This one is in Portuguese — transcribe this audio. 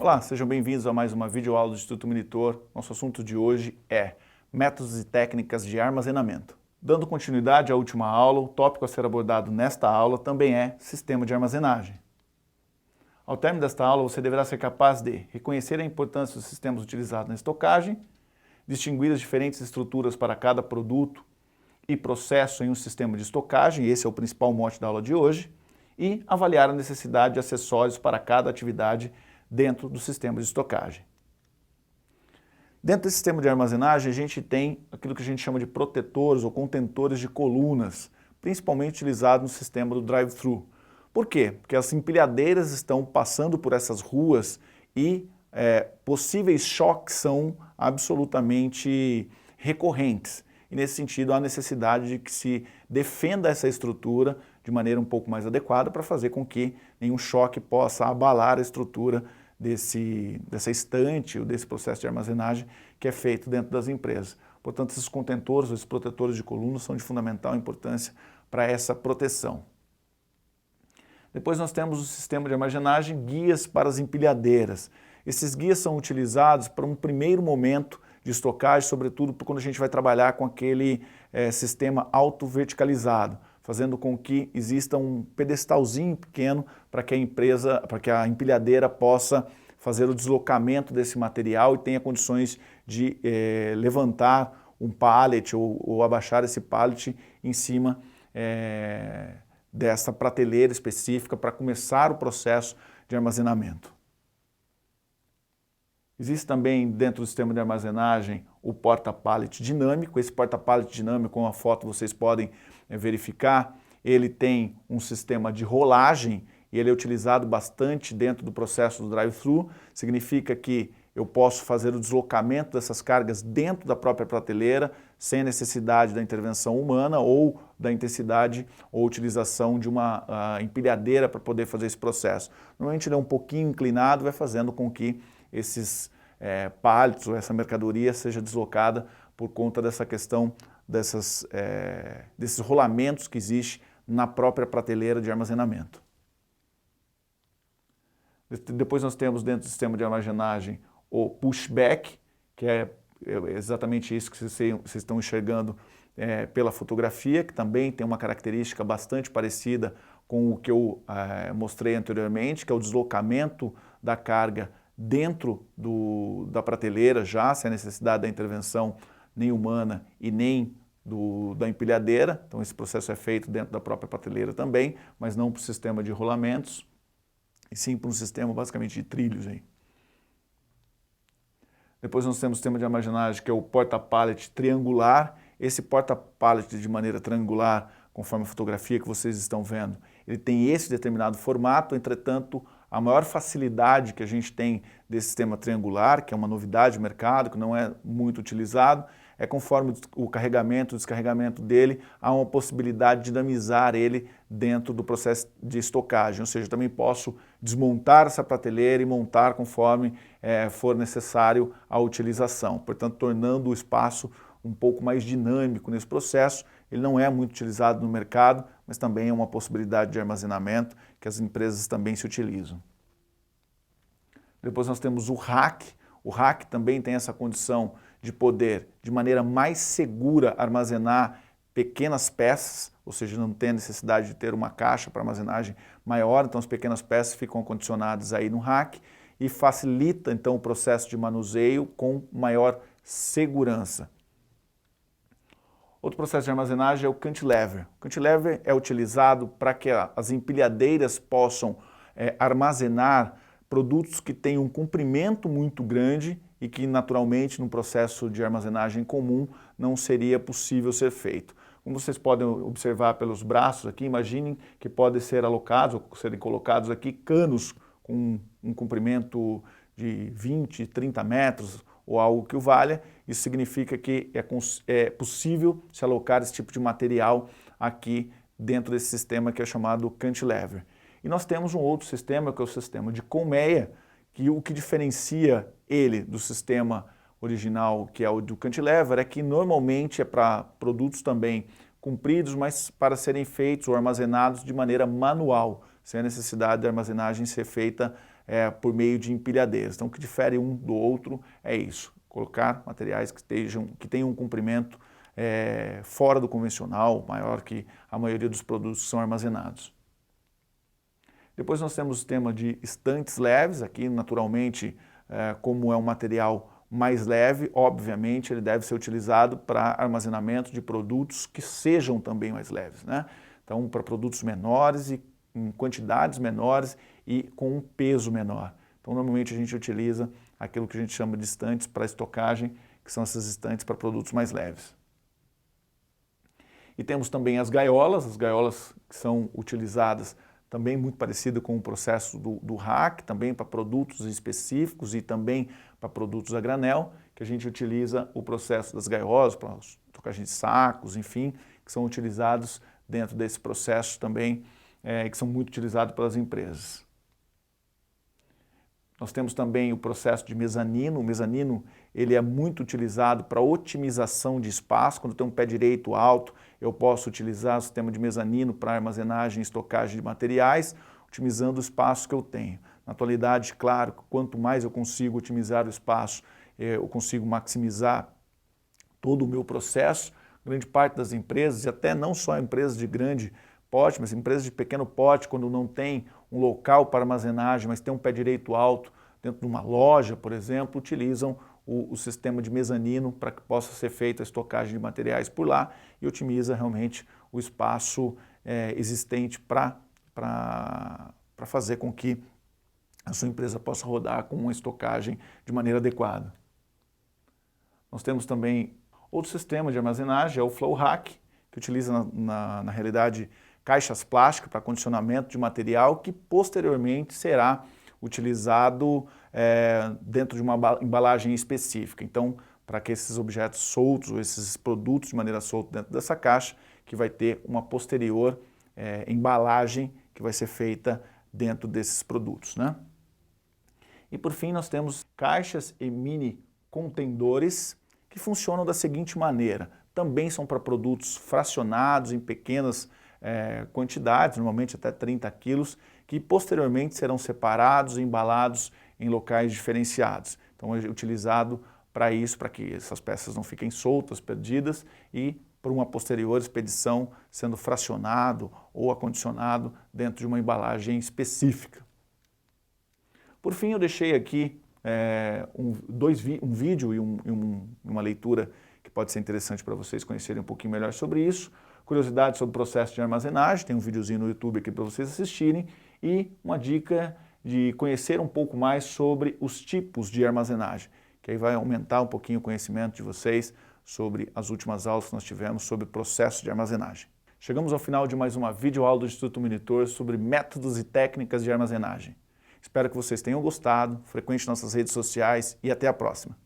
Olá, sejam bem-vindos a mais uma videoaula do Instituto Monitor. Nosso assunto de hoje é métodos e técnicas de armazenamento. Dando continuidade à última aula, o tópico a ser abordado nesta aula também é sistema de armazenagem. Ao término desta aula, você deverá ser capaz de reconhecer a importância dos sistemas utilizados na estocagem, distinguir as diferentes estruturas para cada produto e processo em um sistema de estocagem, esse é o principal mote da aula de hoje, e avaliar a necessidade de acessórios para cada atividade dentro do sistema de estocagem. Dentro desse sistema de armazenagem, a gente tem aquilo que a gente chama de protetores ou contentores de colunas, principalmente utilizados no sistema do drive-thru. Por quê? Porque as empilhadeiras estão passando por essas ruas e possíveis choques são absolutamente recorrentes. E nesse sentido, há necessidade de que se defenda essa estrutura de maneira um pouco mais adequada para fazer com que nenhum choque possa abalar a estrutura dessa estante ou desse processo de armazenagem que é feito dentro das empresas. Portanto, esses contentores, esses protetores de colunas são de fundamental importância para essa proteção. Depois nós temos o sistema de armazenagem, guias para as empilhadeiras. Esses guias são utilizados para um primeiro momento de estocagem, sobretudo quando a gente vai trabalhar com aquele sistema auto-verticalizado, fazendo com que exista um pedestalzinho pequeno para que a empilhadeira possa fazer o deslocamento desse material e tenha condições de levantar um pallet ou abaixar esse pallet em cima dessa prateleira específica para começar o processo de armazenamento. Existe também dentro do sistema de armazenagem o porta-pallet dinâmico. Esse porta-pallet dinâmico, com a foto vocês podem verificar, ele tem um sistema de rolagem e ele é utilizado bastante dentro do processo do drive-thru. Significa que eu posso fazer o deslocamento dessas cargas dentro da própria prateleira sem necessidade da intervenção humana ou da intensidade ou utilização de uma empilhadeira para poder fazer esse processo. Normalmente ele é um pouquinho inclinado, vai fazendo com que esses pallets ou essa mercadoria seja deslocada por conta dessa questão desses rolamentos que existem na própria prateleira de armazenamento. Depois nós temos dentro do sistema de armazenagem o pushback, que é exatamente isso que vocês estão enxergando pela fotografia, que também tem uma característica bastante parecida com o que eu mostrei anteriormente, que é o deslocamento da carga dentro da prateleira já, sem a necessidade da intervenção nem humana e nem da empilhadeira. Então esse processo é feito dentro da própria prateleira também, mas não para o sistema de rolamentos, e sim para um sistema basicamente de trilhos aí. Depois nós temos o sistema de armazenagem que é o porta-pallet triangular. Esse porta-pallet de maneira triangular, conforme a fotografia que vocês estão vendo, ele tem esse determinado formato. Entretanto, a maior facilidade que a gente tem desse sistema triangular, que é uma novidade de mercado, que não é muito utilizado, é conforme o carregamento, o descarregamento dele, há uma possibilidade de dinamizar ele dentro do processo de estocagem. Ou seja, eu também posso desmontar essa prateleira e montar conforme for necessário a utilização. Portanto, tornando o espaço um pouco mais dinâmico nesse processo. Ele não é muito utilizado no mercado, mas também é uma possibilidade de armazenamento que as empresas também se utilizam. Depois nós temos o rack. O rack também tem essa condição de poder, de maneira mais segura, armazenar pequenas peças, ou seja, não tem a necessidade de ter uma caixa para armazenagem maior, então as pequenas peças ficam acondicionadas aí no rack e facilita então o processo de manuseio com maior segurança. Outro processo de armazenagem é o cantilever. O cantilever é utilizado para que as empilhadeiras possam armazenar produtos que têm um comprimento muito grande e que naturalmente no processo de armazenagem comum não seria possível ser feito. Como vocês podem observar pelos braços aqui, imaginem que podem ser alocados ou serem colocados aqui canos com um comprimento de 20, 30 metros ou algo que o valha. Isso significa que é possível se alocar esse tipo de material aqui dentro desse sistema que é chamado cantilever. E nós temos um outro sistema, que é o sistema de colmeia, que o que diferencia ele do sistema original, que é o do cantilever, é que normalmente é para produtos também compridos, mas para serem feitos ou armazenados de maneira manual, sem a necessidade de armazenagem ser feita por meio de empilhadeiras. Então, o que difere um do outro é isso, colocar materiais que tenham um comprimento fora do convencional, maior que a maioria dos produtos que são armazenados. Depois nós temos o sistema de estantes leves, aqui naturalmente, como é um material mais leve, obviamente ele deve ser utilizado para armazenamento de produtos que sejam também mais leves, né? Então, para produtos menores e em quantidades menores e com um peso menor. Então, normalmente a gente utiliza aquilo que a gente chama de estantes para estocagem, que são essas estantes para produtos mais leves. E temos também as gaiolas que são utilizadas também muito parecido com o processo do rack, também para produtos específicos e também para produtos a granel, que a gente utiliza o processo das gaiolas, para estocagem de sacos, enfim, que são utilizados dentro desse processo também, que são muito utilizados pelas empresas. Nós temos também o processo de mezanino. O mezanino ele é muito utilizado para otimização de espaço. Quando eu tenho um pé direito alto, eu posso utilizar o sistema de mezanino para armazenagem e estocagem de materiais, otimizando o espaço que eu tenho. Na atualidade, claro, quanto mais eu consigo otimizar o espaço, eu consigo maximizar todo o meu processo. Grande parte das empresas, e até não só empresas de grande porte, mas empresas de pequeno porte, quando não tem um local para armazenagem, mas tem um pé direito alto dentro de uma loja, por exemplo, utilizam o sistema de mezanino para que possa ser feita a estocagem de materiais por lá e otimiza realmente o espaço existente para fazer com que a sua empresa possa rodar com uma estocagem de maneira adequada. Nós temos também outro sistema de armazenagem, é o Flow Rack, que utiliza na realidade caixas plásticas para condicionamento de material que posteriormente será utilizado dentro de uma embalagem específica. Então, para que esses objetos soltos, ou esses produtos de maneira solta dentro dessa caixa, que vai ter uma posterior embalagem que vai ser feita dentro desses produtos, né? E por fim nós temos caixas e mini contendores que funcionam da seguinte maneira. Também são para produtos fracionados em pequenas quantidades, normalmente até 30 quilos, que posteriormente serão separados e embalados em locais diferenciados. Então é utilizado para isso, para que essas peças não fiquem soltas, perdidas e por uma posterior expedição sendo fracionado ou acondicionado dentro de uma embalagem específica. Por fim, eu deixei aqui um vídeo e uma leitura que pode ser interessante para vocês conhecerem um pouquinho melhor sobre isso. Curiosidades sobre o processo de armazenagem, tem um videozinho no YouTube aqui para vocês assistirem, e uma dica de conhecer um pouco mais sobre os tipos de armazenagem, que aí vai aumentar um pouquinho o conhecimento de vocês sobre as últimas aulas que nós tivemos sobre o processo de armazenagem. Chegamos ao final de mais uma videoaula do Instituto Monitor sobre métodos e técnicas de armazenagem. Espero que vocês tenham gostado, frequente nossas redes sociais e até a próxima.